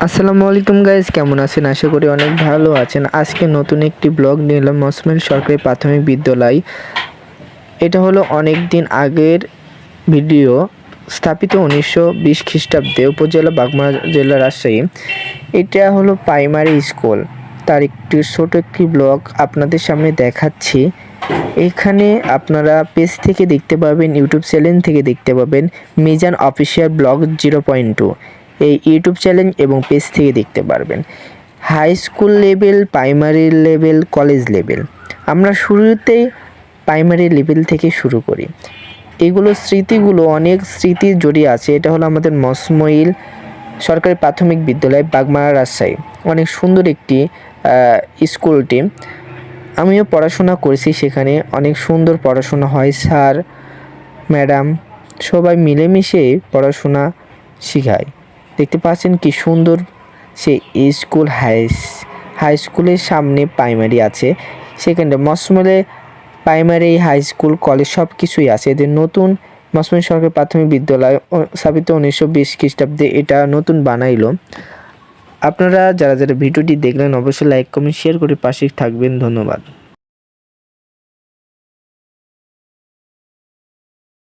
আসসালামু আলাইকুম গাইস, কেমন আছেন? আশা করি অনেক ভালো আছেন। আজকে নতুন একটি ব্লগ নিয়ে এলাম মসমেল সরকারি প্রাথমিক বিদ্যালয়। এটা হলো অনেক দিন আগের ভিডিও, স্থাপিত 1920 খ্রিস্টাব্দে, উপজেলা বাগমারা জেলা রাজশাহী। এটা হলো প্রাইমারি স্কুল, তার একটি ছোট একটি ব্লগ আপনাদের সামনে দেখাচ্ছি। এখানে আপনারা পেজ থেকে দেখতে পাবেন, ইউটিউব চ্যানেল থেকে দেখতে পাবেন মিজান অফিসিয়াল ব্লগ 0.2, এই ইউটিউব চ্যানেল এবং পেজ থেকে দেখতে পারবেন। High school level, primary level, college level, আমরা শুরুতেই প্রাইমারি লেভেল থেকে শুরু করি। এগুলো স্মৃতিগুলো অনেক স্মৃতি জড়িয়ে আছে। এটা হলো আমাদের মসমইল সরকারি প্রাথমিক বিদ্যালয়, বাগমারা, রাজশাহী। অনেক সুন্দর একটি স্কুলটি। আমিও পড়াশোনা করেছি সেখানে, অনেক সুন্দর পড়াশোনা হয়। স্যার ম্যাডাম সবাই মিলেমিশে পড়াশোনা শেখায়। দেখতে পাচ্ছেন কি সুন্দর সে স্কুল। হাই স্কুলের সামনে প্রাইমারি আছে, সেখানে মসমলে প্রাইমারি, হাই স্কুল, কলেজ সব কিছুই আছে। এদের নতুন মসমল সরকারি প্রাথমিক বিদ্যালয় স্থাপিত 1920 খ্রিস্টাব্দে এটা নতুন বানাইলো। আপনারা যারা যারা ভিডিওটি দেখলেন অবশ্যই লাইক কমেন্ট শেয়ার করে পাশে থাকবেন। ধন্যবাদ।